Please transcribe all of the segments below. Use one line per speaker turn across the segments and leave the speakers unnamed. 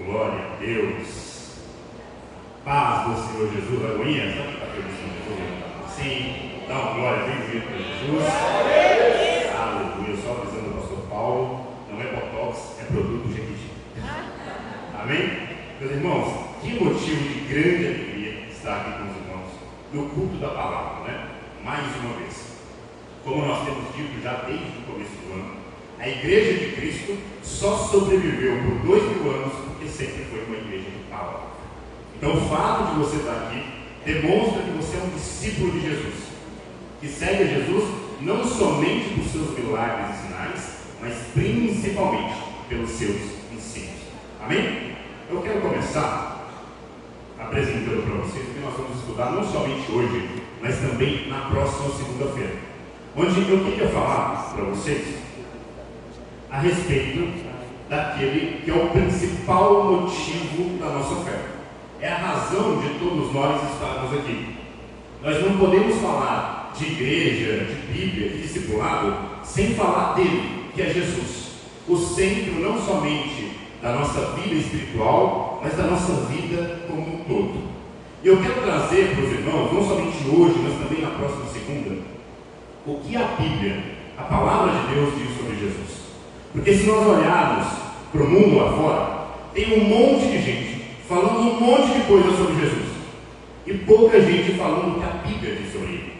Glória a Deus. Paz do Senhor Jesus. Agoinha, sabe o que está feliz com Jesus? Sim, dá uma glória bem vindo para Jesus. Aleluia. Só avisando o pastor Paulo, não é botox, é produto Jequiti. Amém? Meus irmãos, que motivo de grande alegria estar aqui com os irmãos no culto da palavra, né? Mais uma vez. Como nós temos dito já desde o começo do ano, a Igreja de Cristo só sobreviveu por 2000 anos porque sempre foi uma igreja de palavra. Então o fato de você estar aqui demonstra que você é um discípulo de Jesus, que segue a Jesus não somente por seus milagres e sinais, mas principalmente pelos seus ensinos. Amém? Eu quero começar apresentando para vocês o que nós vamos estudar não somente hoje, mas também na próxima segunda-feira, onde eu queria falar para vocês a respeito daquele que é o principal motivo da nossa fé. É a razão de todos nós estarmos aqui. Nós não podemos falar de igreja, de Bíblia, de discipulado, sem falar dele, que é Jesus, o centro não somente da nossa vida espiritual, mas da nossa vida como um todo. E eu quero trazer para os irmãos, não somente hoje, mas também na próxima segunda, o que a Bíblia, a palavra de Deus, diz sobre Jesus. Porque se nós olharmos para o mundo lá fora, tem um monte de gente falando um monte de coisa sobre Jesus e pouca gente falando o que a Bíblia diz sobre ele.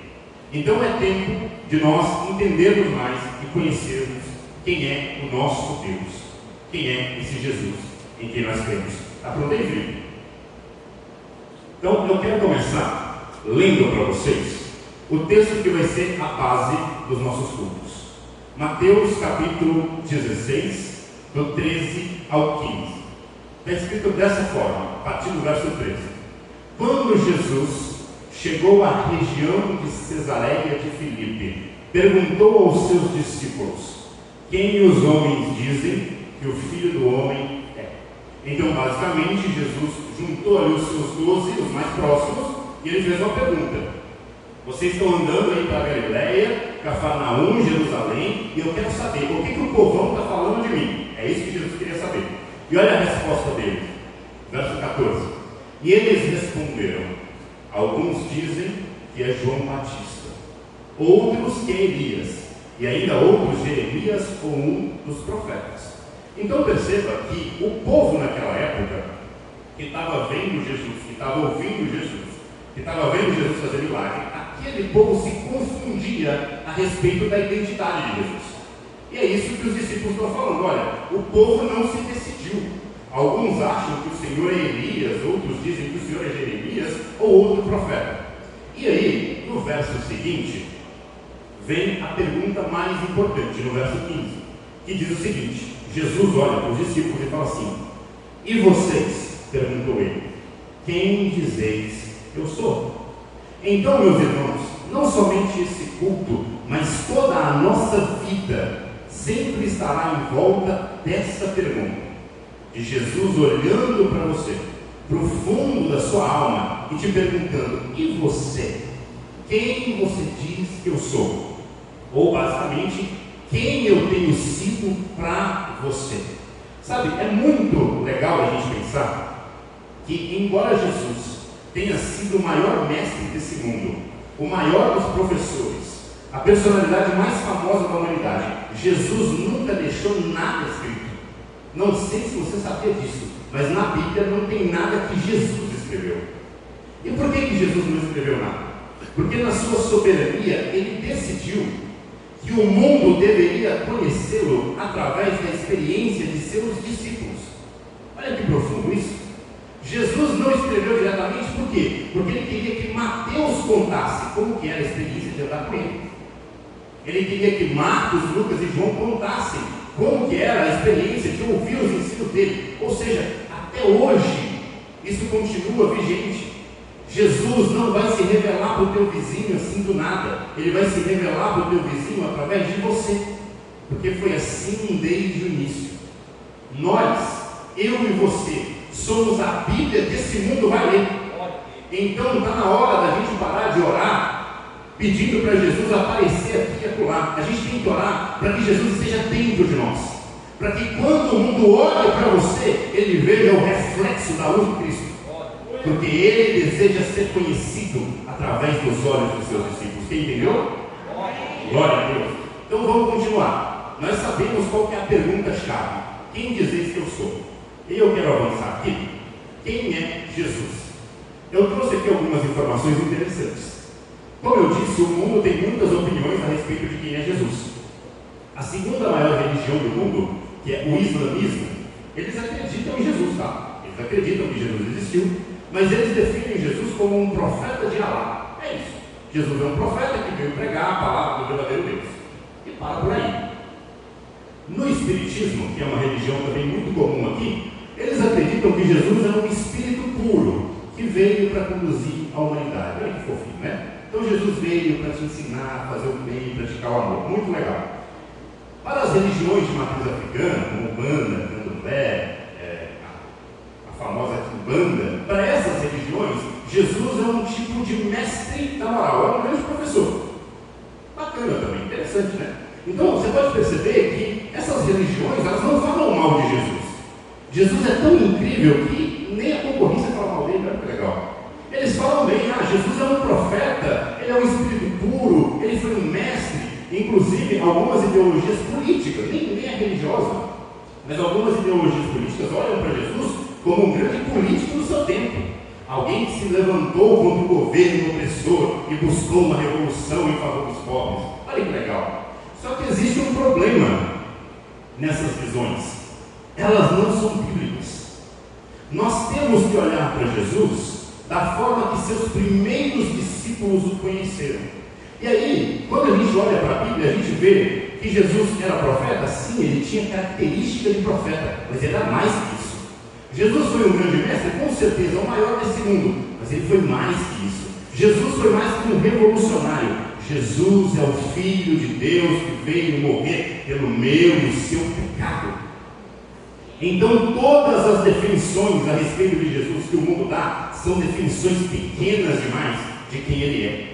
Então é tempo de nós entendermos mais e conhecermos quem é o nosso Deus, quem é esse Jesus em quem nós cremos. Está pronto aí, filho? Então eu quero começar lendo para vocês o texto que vai ser a base dos nossos cultos. Mateus capítulo 16, do 13 ao 15. Está escrito dessa forma, a partir do verso 13. Quando Jesus chegou à região de Cesareia de Filipe, perguntou aos seus discípulos: quem os homens dizem que o Filho do Homem é? Então, basicamente, Jesus juntou ali os seus 12, os mais próximos, e ele fez uma pergunta. Vocês estão andando aí para Galileia, Cafarnaum, Jerusalém, e eu quero saber o que o povão está falando de mim. É isso que Jesus queria saber. E olha a resposta dele, verso 14. E eles responderam: alguns dizem que é João Batista, outros que é Elias, e ainda outros Jeremias ou um dos profetas. Então perceba que o povo naquela época, que estava vendo Jesus, que estava ouvindo Jesus, que estava vendo Jesus fazer milagre, aquele povo se confundia a respeito da identidade de Jesus. E é isso que os discípulos estão falando. Olha, o povo não se decidiu. Alguns acham que o Senhor é Elias, outros dizem que o Senhor é Jeremias ou outro profeta. E aí, no verso seguinte, vem a pergunta mais importante, no verso 15, que diz o seguinte: Jesus olha para os discípulos e fala assim: e vocês? Perguntou ele, quem dizeis que eu sou? Então, meus irmãos, não somente esse culto, mas toda a nossa vida sempre estará em volta dessa pergunta, de Jesus olhando para você, para o fundo da sua alma, e te perguntando: e você? Quem você diz que eu sou? Ou, basicamente, quem eu tenho sido para você? Sabe, é muito legal a gente pensar que, embora Jesus tenha sido o maior mestre desse mundo, o maior dos professores, a personalidade mais famosa da humanidade, Jesus nunca deixou nada escrito. Não sei se você sabia disso, mas na Bíblia não tem nada que Jesus escreveu. E por que Jesus não escreveu nada? Porque na sua soberania ele decidiu que o mundo deveria conhecê-lo através da experiência de seus discípulos. Olha que profundo isso. Jesus não escreveu diretamente, por quê? Porque ele queria que Mateus contasse como que era a experiência de andar com ele. Ele queria que Marcos, Lucas e João contassem como que era a experiência de ouvir os ensinos dele. Ou seja, até hoje, isso continua vigente. Jesus não vai se revelar para o teu vizinho assim do nada. Ele vai se revelar para o teu vizinho através de você. Porque foi assim desde o início. Nós, eu e você, somos a Bíblia que esse mundo vai ler. Então está na hora da gente parar de orar pedindo para Jesus aparecer aqui e acolá. A gente tem que orar para que Jesus esteja dentro de nós, para que quando o mundo olhe para você, ele veja o reflexo da luz de Cristo. Porque ele deseja ser conhecido através dos olhos dos seus discípulos. Quem entendeu? Glória a Deus. Então vamos continuar. Nós sabemos qual que é a pergunta-chave. Quem dizeis que eu sou? E eu quero avançar aqui. Quem é Jesus? Eu trouxe aqui algumas informações interessantes. Como eu disse, o mundo tem muitas opiniões a respeito de quem é Jesus. A segunda maior religião do mundo, que é o islamismo, eles acreditam em Jesus, tá? Eles acreditam que Jesus existiu, mas eles definem Jesus como um profeta de Alá. É isso. Jesus é um profeta que veio pregar a palavra do verdadeiro Deus. E para por aí. No Espiritismo, que é uma religião também muito comum aqui, eles acreditam que Jesus é um espírito puro, que veio para conduzir a humanidade. Olha que fofinho, né? Então Jesus veio para te ensinar a fazer o bem, praticar o amor. Muito legal. Para as religiões de matriz africana, como Umbanda, Candomblé, a famosa Kimbanda, para essas religiões, Jesus é um tipo de mestre da moral, é um grande professor. Bacana também, interessante, né? Então você pode perceber que essas religiões, elas não falam mal de Jesus. Jesus é tão incrível que nem a concorrência fala mal dele, olha que legal. Eles falam bem, Jesus é um profeta, ele é um espírito puro, ele foi um mestre. Inclusive algumas ideologias políticas, nem é religiosa, mas algumas ideologias políticas olham para Jesus como um grande político do seu tempo. Alguém que se levantou contra o governo opressor e buscou uma revolução em favor dos pobres. Olha que legal. Só que existe um problema nessas visões. Elas não são bíblicas. Nós temos que olhar para Jesus da forma que seus primeiros discípulos o conheceram. E aí, quando a gente olha para a Bíblia, a gente vê que Jesus era profeta. Sim, ele tinha característica de profeta, mas ele era mais que isso. Jesus foi um grande mestre, com certeza, o maior desse mundo, mas ele foi mais que isso. Jesus foi mais que um revolucionário. Jesus é o Filho de Deus que veio morrer pelo meu e seu pecado. Então todas as definições a respeito de Jesus que o mundo dá são definições pequenas demais de quem ele é.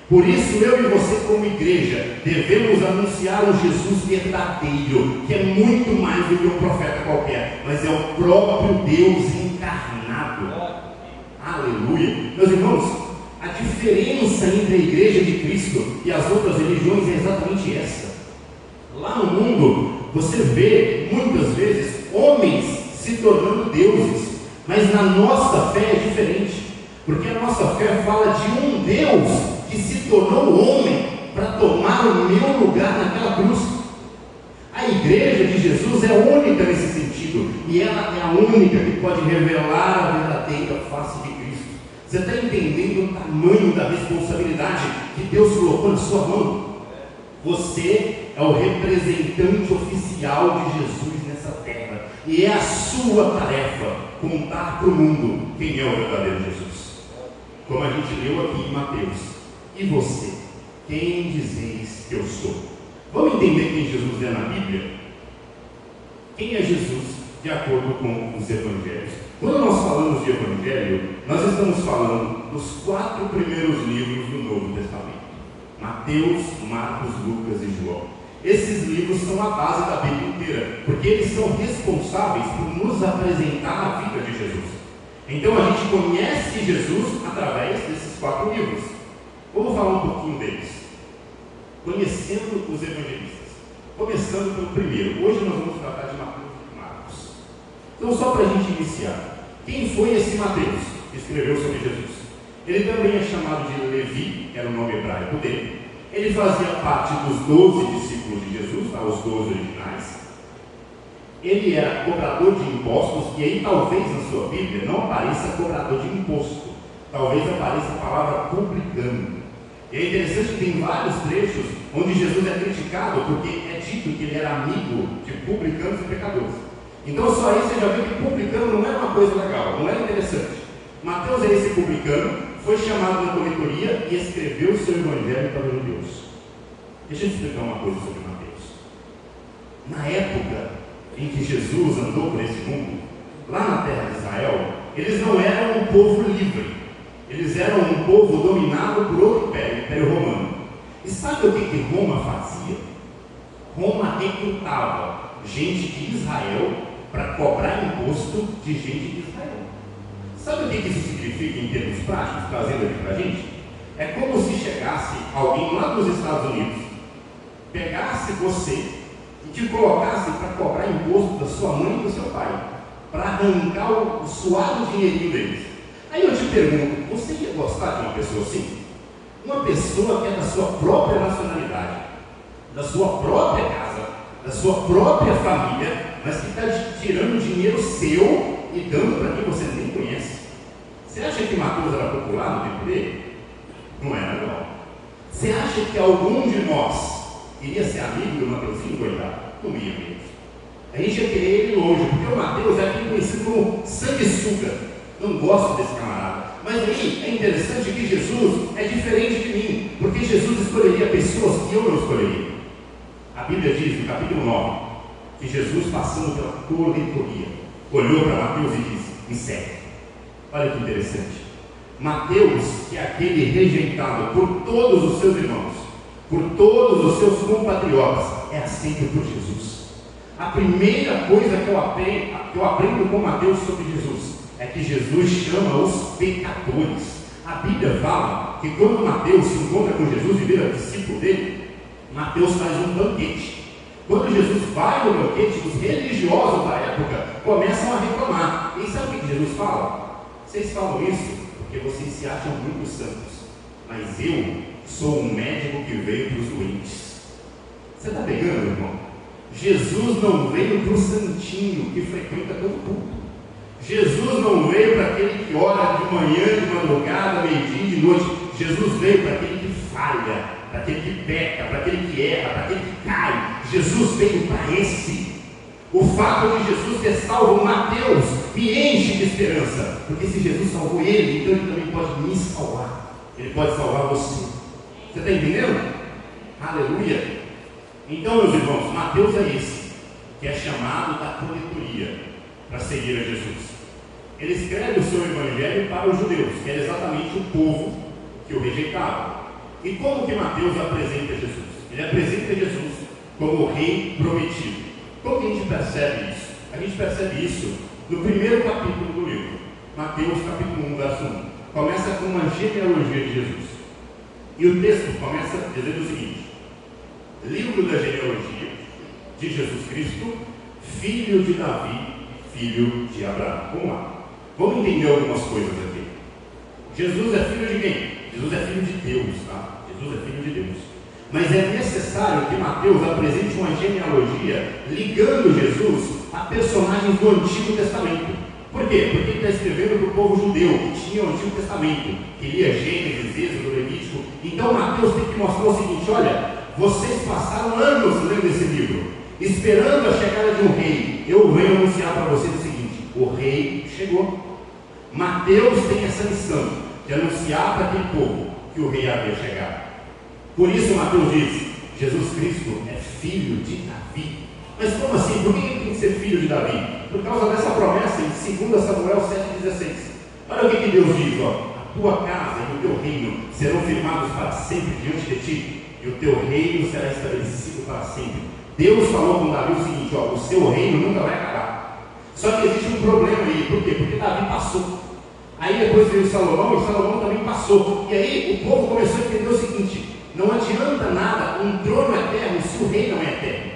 Por isso eu e você como igreja devemos anunciar um Jesus verdadeiro, que é muito mais do que um profeta qualquer, mas é o próprio Deus encarnado. Aleluia. Meus irmãos, a diferença entre a igreja de Cristo e as outras religiões é exatamente essa. Lá no mundo você vê muitas vezes homens se tornando deuses, mas na nossa fé é diferente, porque a nossa fé fala de um Deus que se tornou homem para tomar o meu lugar naquela cruz. A igreja de Jesus é única nesse sentido, e ela é a única que pode revelar a verdadeira face de Cristo. Você está entendendo o tamanho da responsabilidade que Deus colocou na sua mão? Você é o representante oficial de Jesus nessa terra, e é a sua tarefa contar para o mundo quem é o verdadeiro Jesus. Como a gente leu aqui em Mateus. E você? Quem dizeis que eu sou? Vamos entender quem Jesus é na Bíblia? Quem é Jesus de acordo com os evangelhos? Quando nós falamos de evangelho, nós estamos falando dos 4 primeiros livros do Novo Testamento: Mateus, Marcos, Lucas e João. Esses livros são a base da Bíblia inteira, porque eles são responsáveis por nos apresentar a vida de Jesus. Então a gente conhece Jesus através desses 4 livros. Vamos falar um pouquinho deles. Conhecendo os evangelistas. Começando pelo primeiro. Hoje nós vamos tratar de Mateus e Marcos. Então, só para a gente iniciar, quem foi esse Mateus que escreveu sobre Jesus? Ele também é chamado de Levi, era o nome hebraico dele. Ele fazia parte dos 12 discípulos de Jesus, os 12 originais. Ele era cobrador de impostos, e aí talvez na sua Bíblia não apareça cobrador de imposto, talvez apareça a palavra publicano. E é interessante que tem vários trechos onde Jesus é criticado, porque é dito que ele era amigo de publicanos e pecadores. Então só aí você já vê que publicano não é uma coisa legal, não é interessante. Mateus é esse publicano, foi chamado na coletoria e escreveu o seu evangelho para os judeus. Deixa eu te explicar uma coisa sobre Mateus. Na época em que Jesus andou por esse mundo, lá na terra de Israel, eles não eram um povo livre. Eles eram um povo dominado por outro império, o Império Romano. E sabe o que Roma fazia? Roma recrutava gente de Israel para cobrar imposto de gente de Israel. Sabe o que isso significa em termos práticos, trazendo aqui para a gente? É como se chegasse alguém lá dos Estados Unidos, pegasse você e te colocasse para cobrar imposto da sua mãe e do seu pai, para arrancar o suado dinheirinho deles. Aí eu te pergunto, você ia gostar de uma pessoa assim? Uma pessoa que é da sua própria nacionalidade, da sua própria casa, da sua própria família, mas que está tirando dinheiro seu e dando para quem você nem conhece. Você acha que Mateus era popular no tempo dele? Não era, não. Você acha que algum de nós iria ser amigo do Mateuzinho, coitado? Não ia mesmo. A gente ia querer ele longe, porque o Mateus é aqui conhecido como sanguessuga. Não gosto desse camarada. Mas aí é interessante que Jesus é diferente de mim, porque Jesus escolheria pessoas que eu não escolheria. A Bíblia diz no capítulo 9 que Jesus, passando pela coletoria, olhou para Mateus e disse: me segue. Olha que interessante. Mateus, que é aquele rejeitado por todos os seus irmãos, por todos os seus compatriotas, é aceito por Jesus. A primeira coisa que eu aprendo com Mateus sobre Jesus é que Jesus chama os pecadores. A Bíblia fala que quando Mateus se encontra com Jesus e vira discípulo dele, Mateus faz um banquete. Quando Jesus vai no banquete, os religiosos da época começam a reclamar. E sabe o que Jesus fala? Vocês falam isso porque vocês se acham muito santos, mas eu sou um médico que veio para os doentes. Você está pegando, irmão? Jesus não veio para o santinho que frequenta todo culto. Jesus não veio para aquele que ora de manhã, de madrugada, meio-dia, de noite. Jesus veio para aquele que falha, para aquele que peca, para aquele que erra, para aquele que cai. Jesus veio para esse. O fato de Jesus ter salvo Mateus me enche de esperança, porque se Jesus salvou ele, então ele também pode me salvar. Ele pode salvar você. Você está entendendo? Aleluia. Então, meus irmãos, Mateus é esse que é chamado da coletoria para seguir a Jesus. Ele escreve o seu evangelho para os judeus, que era exatamente o povo que o rejeitava. E como que Mateus apresenta Jesus? Ele apresenta Jesus como o rei prometido. Como que a gente percebe isso? A gente percebe isso no primeiro capítulo do livro, Mateus capítulo 1, verso 1. Começa com uma genealogia de Jesus. E o texto começa dizendo o seguinte: livro da genealogia de Jesus Cristo, filho de Davi, filho de Abraão. Vamos lá. Vamos entender algumas coisas aqui. Jesus é filho de quem? Jesus é filho de Deus, tá? Jesus é filho de Deus. Mas é necessário que Mateus apresente uma genealogia ligando Jesus a personagens do Antigo Testamento. Por quê? Porque ele está escrevendo para o povo judeu que tinha o Antigo Testamento, que lia Gênesis, Êxodo, Levítico. Então Mateus tem que mostrar o seguinte: olha, vocês passaram anos lendo esse livro, esperando a chegada de um rei. Eu venho anunciar para vocês o seguinte: o rei chegou. Mateus tem essa missão de anunciar para aquele povo que o rei havia chegado. Por isso Mateus diz: Jesus Cristo é filho de Davi. Mas como assim? Por que ele tem que ser filho de Davi? Por causa dessa promessa em 2 Samuel 7,16. Olha o que Deus diz: ó, a tua casa e o teu reino serão firmados para sempre diante de ti, e o teu reino será estabelecido para sempre. Deus falou com Davi o seguinte: ó, o seu reino nunca vai acabar. Só que existe um problema aí. Por quê? Porque Davi passou. Aí depois veio Salomão, e Salomão também passou. E aí o povo começou a entender o seguinte: não adianta nada um trono eterno se o rei não é eterno,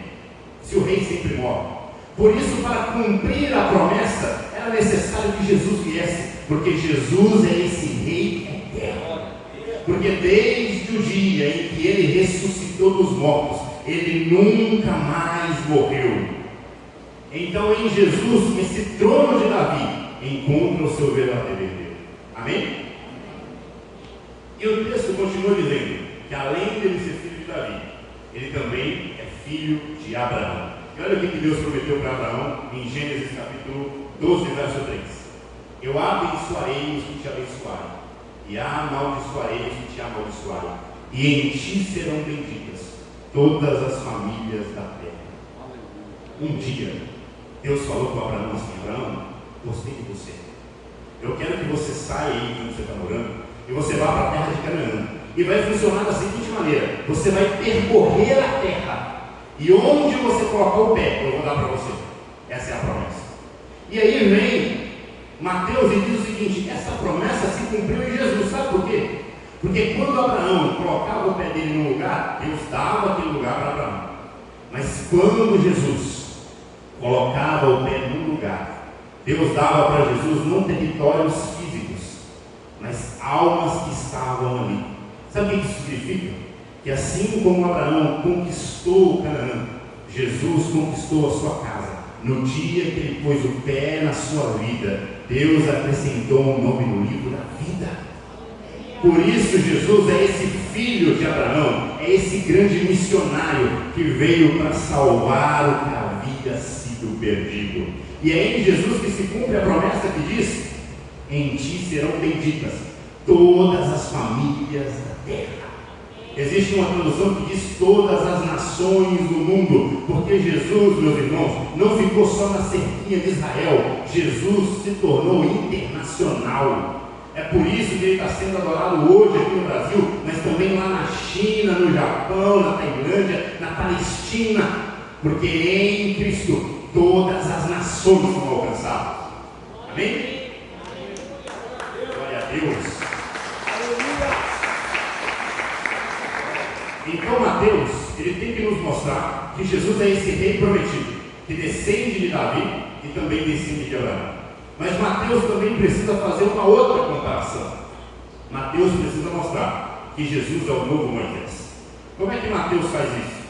se o rei sempre morre. Por isso, para cumprir a promessa, era necessário que Jesus viesse, porque Jesus é esse rei eterno. Porque desde o dia em que ele ressuscitou dos mortos, ele nunca mais morreu. Então em Jesus, esse trono de Davi encontra o seu verdadeiro herdeiro. Amém? E o texto continua dizendo que além de ele ser filho de Davi, ele também é filho de Abraão. E olha o que Deus prometeu para Abraão em Gênesis capítulo 12, verso 3: eu abençoarei os que te abençoarem, e amaldiçoarei os que te amaldiçoarem, e em ti serão benditas todas as famílias da terra. Um dia Deus falou com Abraão assim: Abraão, gostei de você, eu quero que você saia aí de onde você está morando e você vá para a terra de Canaã. E vai funcionar da seguinte maneira: você vai percorrer a terra E onde você colocar o pé, eu vou dar para você. Essa é a promessa. E aí vem Mateus e diz o seguinte: essa promessa se cumpriu em Jesus. Sabe por quê? Porque quando Abraão colocava o pé dele no lugar, Deus dava aquele lugar para Abraão. Mas quando Jesus colocava o pé no lugar, Deus dava para Jesus não territórios físicos, mas almas que estavam ali. Sabe o que isso significa? Que assim como Abraão conquistou Canaã, Jesus conquistou a sua casa. No dia que ele pôs o pé na sua vida, Deus acrescentou um nome no livro da vida. Por isso Jesus é esse filho de Abraão, é esse grande missionário que veio para salvar o que havia sido perdido. E é em Jesus que se cumpre a promessa que diz: em ti serão benditas todas as famílias da terra. Existe uma tradução que diz todas as nações do mundo, porque Jesus, meus irmãos, não ficou só na cerquinha de Israel. Jesus se tornou internacional. É por isso que ele está sendo adorado hoje aqui no Brasil, mas também lá na China, no Japão, na Tailândia, na Palestina, porque em Cristo todas as nações são alcançadas. Amém? Glória a Deus. Então Mateus, ele tem que nos mostrar que Jesus é esse rei prometido, que descende de Davi e também descende de Abraão. Mas Mateus também precisa fazer uma outra comparação. Mateus precisa mostrar que Jesus é o novo Moisés. Como é que Mateus faz isso?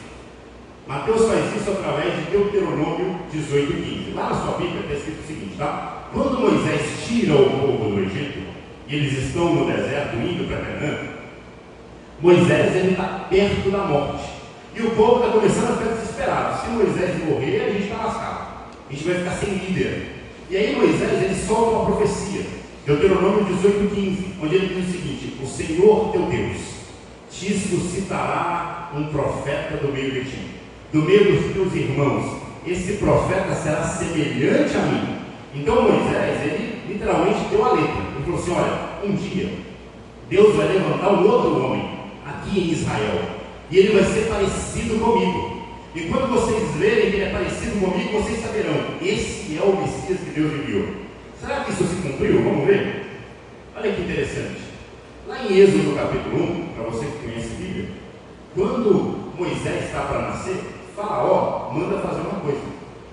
Mateus faz isso através de Deuteronômio 18:15. Lá na sua Bíblia está escrito o seguinte, tá? Quando Moisés tira o povo do Egito, e eles estão no deserto indo para Canaã, Moisés está perto da morte. E o povo está começando a ficar desesperado. Se Moisés morrer, a gente está lascado. A gente vai ficar sem líder. E aí Moisés, ele solta uma profecia. Deuteronômio 18:15, onde ele diz o seguinte: o Senhor teu Deus te suscitará um profeta do meio de ti, do meio dos teus irmãos. Esse profeta será semelhante a mim. Então Moisés, ele literalmente deu a letra. Ele falou assim: olha, um dia Deus vai levantar um outro homem aqui em Israel, e ele vai ser parecido comigo. E quando vocês verem que ele é parecido comigo, vocês saberão: esse é o Messias que Deus enviou. Será que isso se cumpriu? Vamos ver? Olha que interessante. Lá em Êxodo capítulo 1, para você que conhece a Bíblia, quando Moisés está para nascer, Faraó manda fazer uma coisa: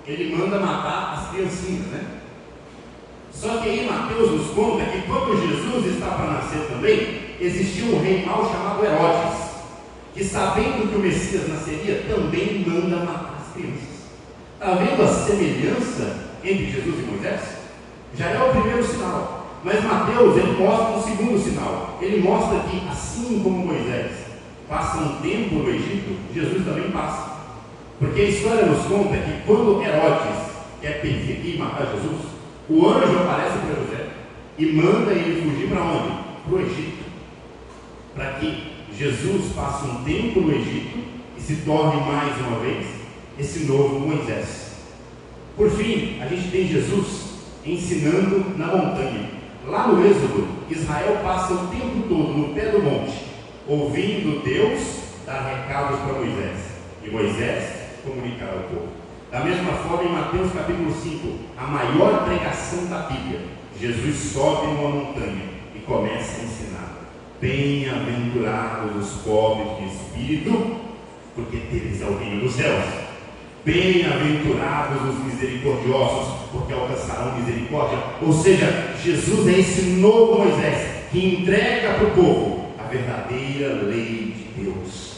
ele manda matar as criancinhas, né? Só que aí Mateus nos conta que quando Jesus está para nascer também, existia um rei mau chamado Herodes, que sabendo que o Messias nasceria, também manda matar as crianças. Está vendo a semelhança entre Jesus e Moisés? Já é o primeiro sinal. Mas Mateus, ele mostra um segundo sinal. Ele mostra que assim como Moisés passa um tempo no Egito, Jesus também passa. Porque a história nos conta que quando Herodes quer perseguir e matar Jesus, o anjo aparece para José e manda ele fugir para onde? Para o Egito. Para que Jesus passe um tempo no Egito e se torne mais uma vez esse novo Moisés. Por fim, a gente tem Jesus ensinando na montanha. Lá no Êxodo, Israel passa o tempo todo no pé do monte, ouvindo Deus dar recados para Moisés, e Moisés comunicar ao povo. Da mesma forma, em Mateus capítulo 5, a maior pregação da Bíblia, Jesus sobe numa montanha e começa a ensinar: bem-aventurados os pobres de espírito, porque deles é o reino dos céus. Bem-aventurados os misericordiosos, porque alcançarão misericórdia. Ou seja, Jesus é esse novo Moisés que entrega para o povo a verdadeira lei de Deus.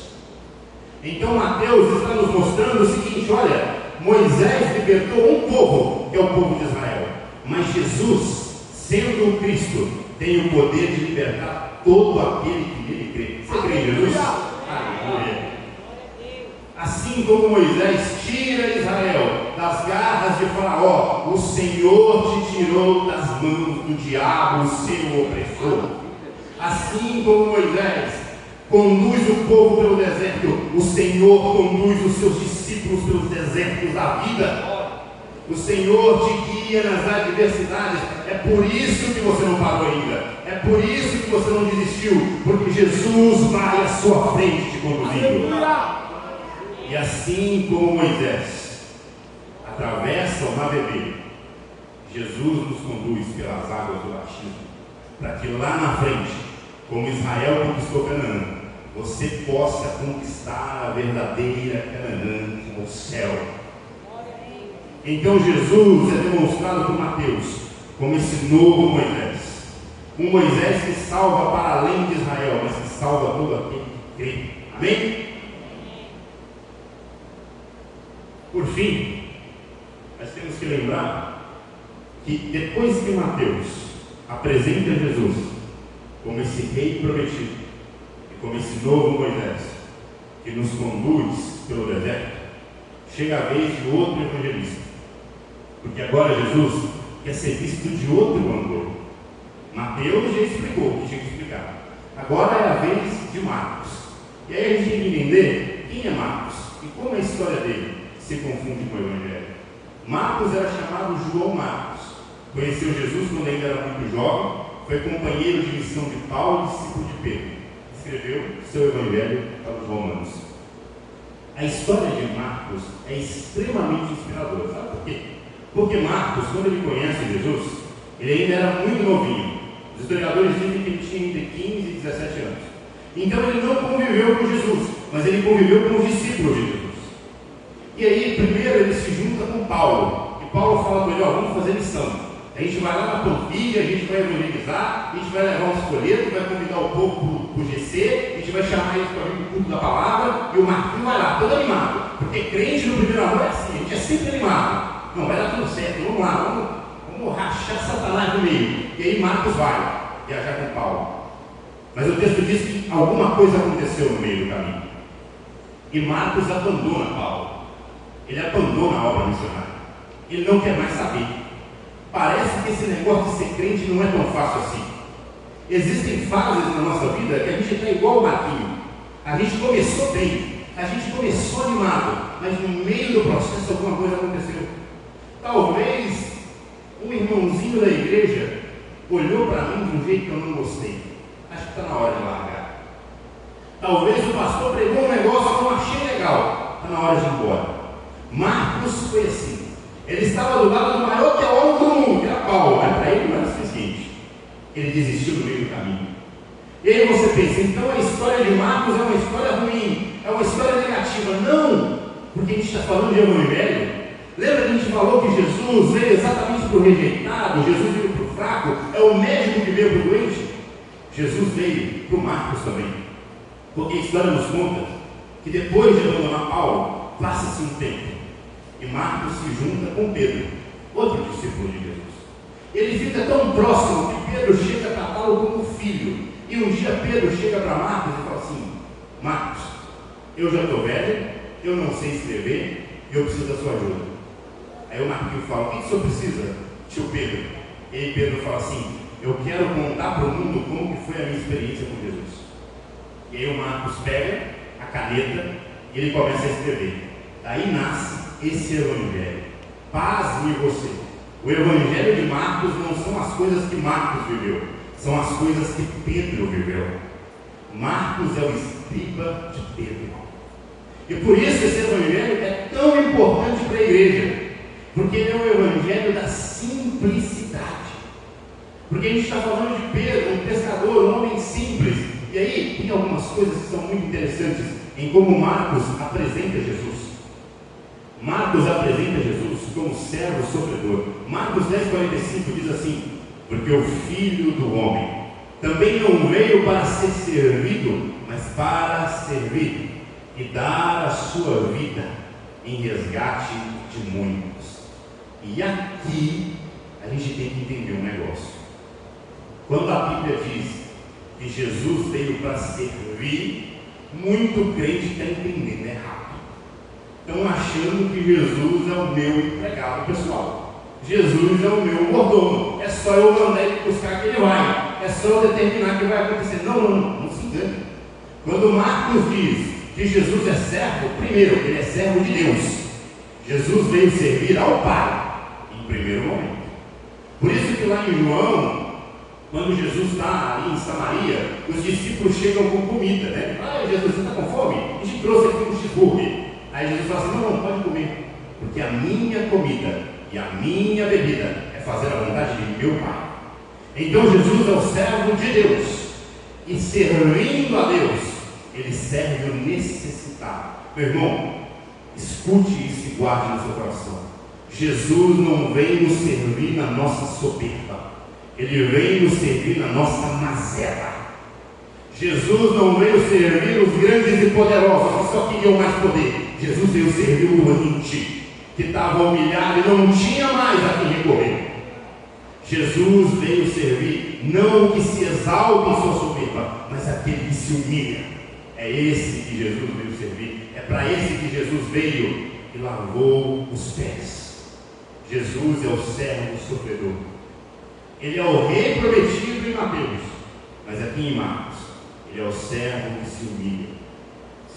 Então Mateus está nos mostrando o seguinte: olha, Moisés libertou um povo, que é o povo de Israel, mas Jesus, sendo o Cristo, tem o poder de libertar todo aquele que nele crê. Você crê em Jesus? Aleluia. Assim como Moisés tira Israel das garras de Faraó, o Senhor te tirou das mãos do diabo, o seu opressor. Assim como Moisés conduz o povo pelo deserto, o Senhor conduz os seus discípulos pelos desertos da vida. O Senhor te guia nas adversidades. É por isso que você não parou ainda. É por isso que você não desistiu, porque Jesus vai à sua frente te conduzindo. E assim como Moisés atravessa o mar vermelho, Jesus nos conduz pelas águas do batismo, para que lá na frente, como Israel conquistou Canaã, você possa conquistar a verdadeira Canaã, que é o céu. Então Jesus é demonstrado por Mateus como esse novo Moisés, um Moisés que salva para além de Israel, mas que salva todo aquele que crê. Amém? Por fim, nós temos que lembrar que depois que Mateus apresenta Jesus como esse rei prometido e como esse novo Moisés que nos conduz pelo deserto, chega a vez de outro evangelista, porque agora Jesus quer ser visto de outro ângulo. Mateus já explicou o que tinha que explicar, agora é a vez de Marcos. E aí a gente tem que entender quem é Marcos e como a história dele se confunde com o Evangelho. Marcos era chamado João Marcos, conheceu Jesus quando ainda era muito jovem, foi companheiro de missão de Paulo e discípulo de Pedro, escreveu seu Evangelho para os romanos. A história de Marcos é extremamente inspiradora, sabe por quê? Porque Marcos, quando ele conhece Jesus, ele ainda era muito novinho. Os historiadores dizem que ele tinha entre 15 e 17 anos. Então ele não conviveu com Jesus, mas ele conviveu com os discípulos de Jesus. E aí, primeiro ele se junta com Paulo, e Paulo fala com ele: ó, vamos fazer missão. A gente vai lá na Panfilha, a gente vai evangelizar, a gente vai levar uns folhetos, vai convidar o povo para o GC, a gente vai chamar eles para vir para o culto da palavra, e o Marquinhos vai lá, todo animado, porque crente no primeiro amor é assim, a gente é sempre animado. Não, vai dar tudo certo, vamos lá, vamos rachar Satanás no meio. E aí Marcos vai viajar com Paulo. Mas o texto diz que alguma coisa aconteceu no meio do caminho. E Marcos abandona Paulo. Ele abandona a obra missionária. Ele não quer mais saber. Parece que esse negócio de ser crente não é tão fácil assim. Existem fases na nossa vida que a gente está igual o Marquinhos. A gente começou bem, a gente começou animado, mas no meio do processo alguma coisa aconteceu. Talvez um irmãozinho da igreja olhou para mim de um jeito que eu não gostei. Acho que está na hora de largar. Talvez o pastor pregou um negócio que eu não achei legal. Está na hora de ir embora. Marcos foi assim. Ele estava do lado do maior teólogo do mundo, que era Paulo, mas para ele não era suficiente. Ele desistiu no meio do caminho. E aí você pensa, então a história de Marcos é uma história ruim, é uma história negativa. Não, porque a gente está falando de evangelho. Lembra que a gente falou que Jesus veio exatamente para o rejeitado, Jesus veio para o fraco, é o médico que veio para o doente? Jesus veio para o Marcos também, porque a história nos conta que depois de abandonar Paulo, passa-se um tempo, e Marcos se junta com Pedro, outro discípulo de Jesus. Ele fica tão próximo que Pedro chega a tratá-lo como filho, e um dia Pedro chega para Marcos e fala assim: Marcos, eu já estou velho, eu não sei escrever, eu preciso da sua ajuda. Aí o Marquinhos fala: o que o senhor precisa, tio Pedro? E aí Pedro fala assim: eu quero contar para o mundo como que foi a minha experiência com Jesus. E aí o Marcos pega a caneta e ele começa a escrever. Daí nasce esse evangelho. Pasme você. O evangelho de Marcos não são as coisas que Marcos viveu, são as coisas que Pedro viveu. Marcos é o escriba de Pedro. E por isso esse evangelho é tão importante para a igreja, porque ele é o evangelho da simplicidade. Porque a gente está falando de Pedro, um pescador, um homem simples. E aí tem algumas coisas que são muito interessantes em como Marcos apresenta Jesus. Marcos apresenta Jesus como servo sofredor. Marcos 10,45 diz assim: porque o Filho do Homem também não veio para ser servido, mas para servir e dar a sua vida em resgate de muitos. E aqui a gente tem que entender um negócio. Quando a Bíblia diz que Jesus veio para servir, muito crente está entendendo errado. Estão achando que Jesus é o meu empregado pessoal. Jesus é o meu mordomo. É só eu mandar ele buscar que ele vai. É só eu determinar o que vai acontecer. Não se engane. Quando Marcos diz que Jesus é servo, primeiro, ele é servo de Deus. Jesus veio servir ao Pai, em primeiro momento. Por isso que lá em João, quando Jesus está ali em Samaria, os discípulos chegam com comida, né? Ah, Jesus, você está com fome? A gente trouxe aqui um cheeseburger. Aí Jesus fala assim: não, pode comer, porque a minha comida e a minha bebida é fazer a vontade de meu Pai. Então Jesus é o servo de Deus, e servindo a Deus, ele serve o necessitado. Meu irmão, escute isso e guarde no seu coração. Jesus não vem nos servir na nossa soberba, ele vem nos servir na nossa mazela. Jesus não veio servir os grandes e poderosos que só queriam mais poder. Jesus veio servir o doente, que estava humilhado e não tinha mais a quem recorrer. Jesus veio servir não o que se exalta em sua soberba, mas aquele que se humilha. É esse que Jesus veio servir. É para esse que Jesus veio e lavou os pés. Jesus é o servo sofredor. Ele é o rei prometido em Mateus, mas aqui em Marcos, ele é o servo que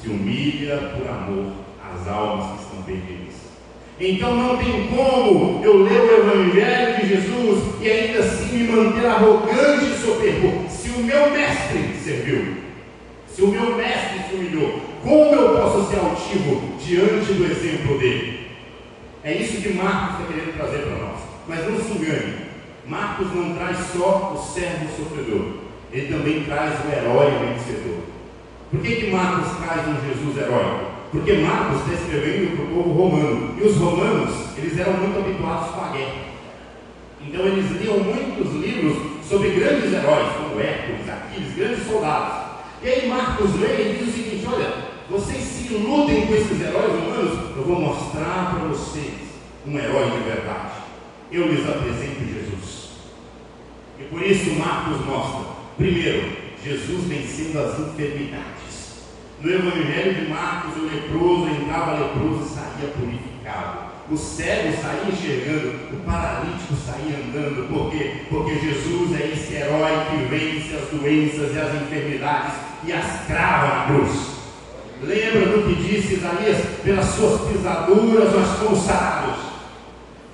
se humilha por amor às almas que estão perdidas. Então não tem como eu ler o Evangelho de Jesus e ainda assim me manter arrogante e soberbo. Se o meu mestre serviu, se o meu mestre se humilhou, como eu posso ser altivo diante do exemplo dele? É isso que Marcos está querendo trazer para nós. Mas não se engane, Marcos não traz só o servo sofredor, ele também traz o herói vencedor. Por que Marcos traz um Jesus heróico? Porque Marcos está escrevendo para o povo romano, e os romanos, eles eram muito habituados com a guerra. Então eles liam muitos livros sobre grandes heróis, como Hércules, Aquiles, grandes soldados. E aí Marcos lê e diz o seguinte: olha, vocês se iludem com esses heróis humanos, eu vou mostrar para vocês um herói de verdade. Eu lhes apresento Jesus. E por isso Marcos mostra, primeiro, Jesus vencendo as enfermidades. No Evangelho de Marcos, o leproso entrava leproso e saía purificado. O cego saía enxergando, o paralítico saía andando. Por quê? Porque Jesus é esse herói que vence as doenças e as enfermidades e as crava na cruz. Lembra do que disse Isaías? Pelas suas pisaduras nós fomos sarados.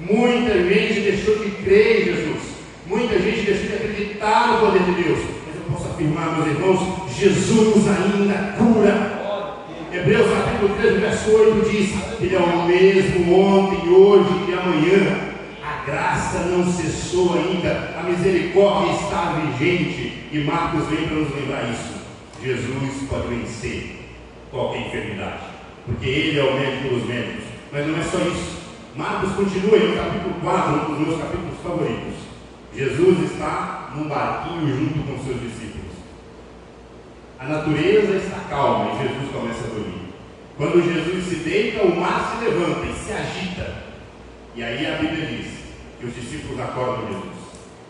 Muita gente deixou de crer em Jesus, muita gente deixou de acreditar no poder de Deus. Posso afirmar, meus irmãos, Jesus ainda cura. Hebreus capítulo 13, verso 8 diz: Ele é o mesmo ontem, hoje e amanhã. A graça não cessou ainda, a misericórdia está vigente. E Marcos vem para nos lembrar isso. Jesus pode vencer qualquer enfermidade, porque Ele é o médico dos médicos. Mas não é só isso. Marcos continua no capítulo 4, um dos meus capítulos favoritos. Jesus está num barquinho junto com seus discípulos. A natureza está calma e Jesus começa a dormir. Quando Jesus se deita, o mar se levanta e se agita. E aí a Bíblia diz que os discípulos acordam Jesus.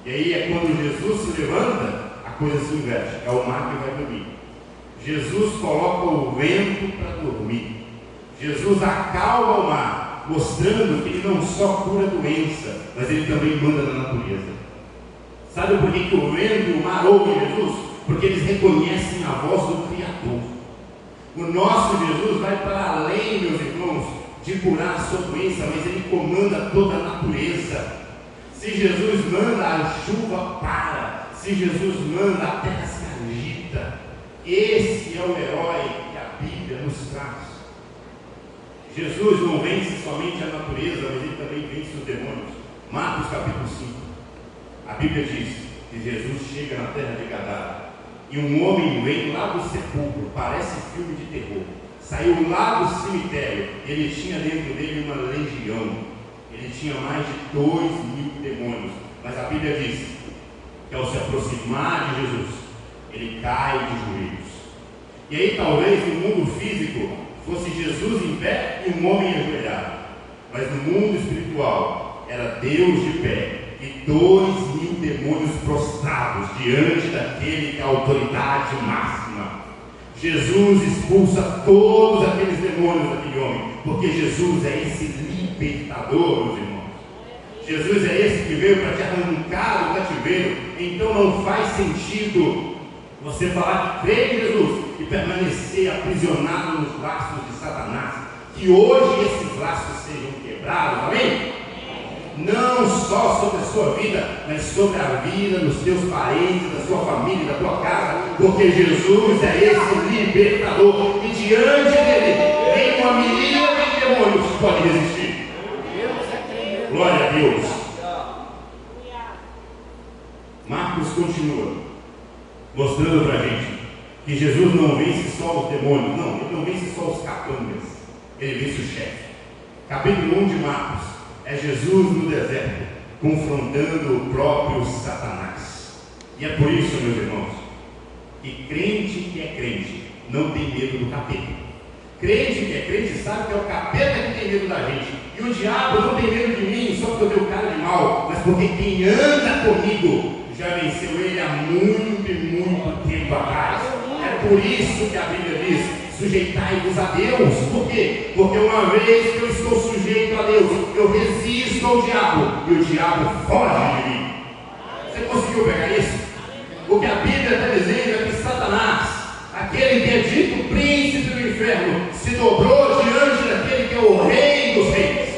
E aí é quando Jesus se levanta, a coisa se inverte. É o mar que vai dormir. Jesus coloca o vento para dormir. Jesus acalma o mar, mostrando que Ele não só cura a doença, mas Ele também manda na natureza. Sabe por que o vento e o mar ouvem Jesus? Porque eles reconhecem a voz do Criador. O nosso Jesus vai para além, meus irmãos, de curar a sua doença, mas Ele comanda toda a natureza. Se Jesus manda, a chuva para. Se Jesus manda, a terra se agita. Esse é o herói que a Bíblia nos traz. Jesus não vence somente a natureza, mas Ele também vence os demônios. Marcos capítulo 5. A Bíblia diz que Jesus chega na terra de Gadara e um homem vem lá do sepulcro, parece filme de terror, saiu lá do cemitério. Ele tinha dentro dele uma legião, ele tinha mais de 2.000 demônios, mas a Bíblia diz que ao se aproximar de Jesus, ele cai de joelhos. E aí talvez no mundo físico fosse Jesus em pé e um homem ajoelhado, mas no mundo espiritual era Deus de pé e 2.000 demônios prostrados diante daquele que é a autoridade máxima. Jesus expulsa todos aqueles demônios daquele homem, porque Jesus é esse libertador, meus irmãos. Jesus é esse que veio para te arrancar do cativeiro. Então não faz sentido você falar que crê em Jesus e permanecer aprisionado nos laços de Satanás. Que hoje esses laços sejam quebrados, amém? Não só sobre a sua vida, mas sobre a vida dos teus parentes, da sua família, da tua casa, porque Jesus é esse libertador, e diante dele vem uma miríade de demônios pode resistir. Glória a Deus. Marcos continua mostrando para a gente que Jesus não vence só os demônios, não, ele não vence só os capangas, ele vence o chefe. Capítulo 1 de Marcos é Jesus no deserto, confrontando o próprio Satanás. E é por isso, meus irmãos, que crente que é crente não tem medo do capeta. Crente que é crente sabe que é o capeta que tem medo da gente. E o diabo não tem medo de mim só porque eu tenho cara de mal, mas porque quem anda comigo já venceu ele há muito e muito tempo atrás. É por isso que a Bíblia diz: sujeitai-vos a Deus. Por quê? Porque uma vez que eu estou sujeito a Deus, eu resisto ao diabo, e o diabo foge de mim. Você conseguiu pegar isso? O que a Bíblia está dizendo é que Satanás, aquele que é dito príncipe do inferno, se dobrou diante daquele que é o rei dos reis.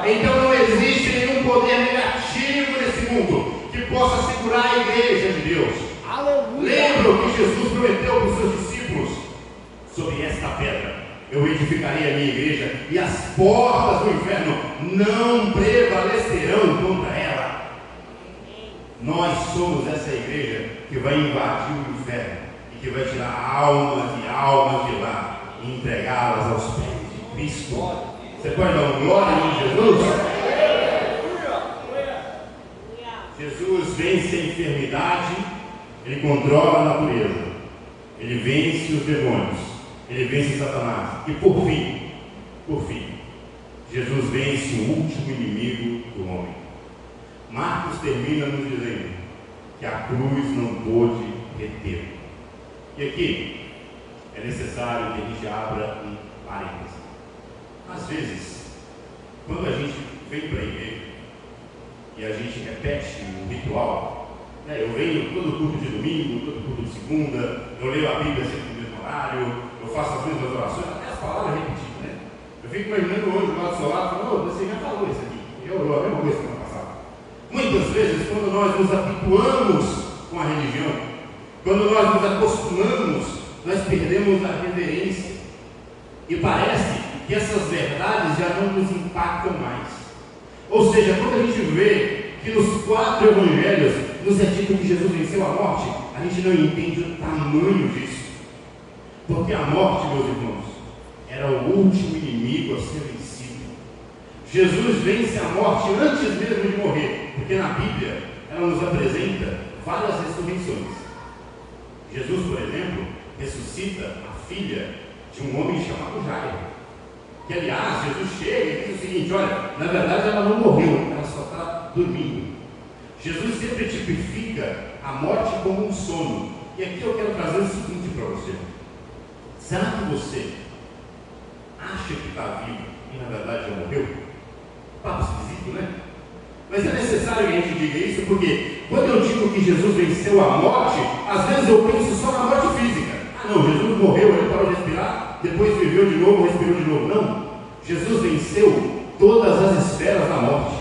Então não existe nenhum poder negativo nesse mundo que possa segurar a igreja de Deus. Lembra o que Jesus prometeu para os seus discípulos? Sobre esta pedra eu edificarei a minha igreja, e as portas do inferno não prevalecerão contra ela. Nós somos essa igreja que vai invadir o inferno e que vai tirar almas e almas de lá e entregá-las aos pés de Cristo. Você pode dar um glória em Jesus? Jesus vence a enfermidade, ele controla a natureza, ele vence os demônios, ele vence Satanás. E por fim, Jesus vence o último inimigo do homem. Marcos termina nos dizendo que a cruz não pôde reter. E aqui é necessário que a gente abra um parênteses. Às vezes, quando a gente vem para a igreja e a gente repete o ritual, né? Eu venho todo culto de domingo, todo culto de segunda, eu leio a Bíblia sempre no mesmo horário, eu faço as mesmas orações, até as palavras repetidas, né? Eu fico imaginando hoje do lado do seu lado, falando: você já falou isso aqui, eu a mesma coisa semana passada. Muitas vezes, quando nós nos habituamos com a religião, quando nós nos acostumamos, nós perdemos a reverência e parece que essas verdades já não nos impactam mais. Ou seja, quando a gente vê que nos 4 evangelhos nos é dito que Jesus venceu a morte, a gente não entende o tamanho disso. Porque a morte, meus irmãos, era o último inimigo a ser vencido. Jesus vence a morte antes mesmo de morrer, porque na Bíblia ela nos apresenta várias ressurreições. Jesus, por exemplo, ressuscita a filha de um homem chamado Jairo, que aliás Jesus chega e diz o seguinte: olha, na verdade ela não morreu, ela só está dormindo. Jesus sempre tipifica a morte como um sono. E aqui eu quero trazer o seguinte para você: será que você acha que está vivo e na verdade já morreu? Papo esquisito, né? Mas é necessário que a gente diga isso, porque quando eu digo que Jesus venceu a morte, às vezes eu penso só na morte física. Ah não, Jesus morreu, ele parou de respirar, depois viveu de novo, respirou de novo. Não, Jesus venceu todas as esferas da morte.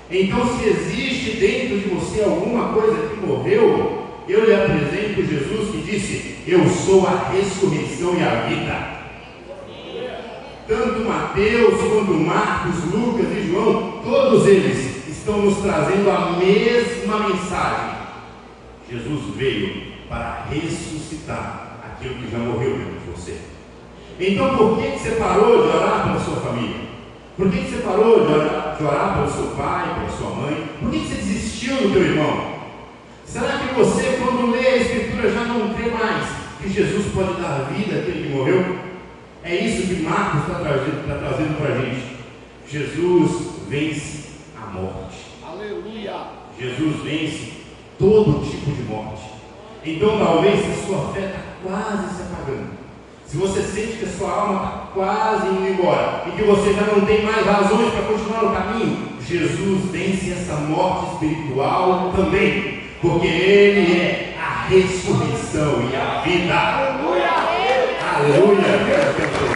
Então, se existe dentro de você alguma coisa que morreu, eu lhe apresento Jesus que disse: eu sou a ressurreição e a vida. Tanto Mateus quanto Marcos, Lucas e João, todos eles estão nos trazendo a mesma mensagem. Jesus veio para ressuscitar aquilo que já morreu dentro de você. Então, por que você parou de orar pela sua família? Por que você parou de orar pelo seu pai, pela sua mãe? Por que você desistiu do teu irmão? Será que você, quando lê a Escritura, já não crê mais que Jesus pode dar vida àquele que morreu? É isso que Marcos está trazendo para a gente. Jesus vence a morte. Aleluia! Jesus vence todo tipo de morte. Então, talvez, se a sua fé está quase se apagando, se você sente que a sua alma está quase indo embora e que você já não tem mais razões para continuar no caminho, Jesus vence essa morte espiritual também, porque Ele é a ressurreição e a vida. Aleluia! Aleluia!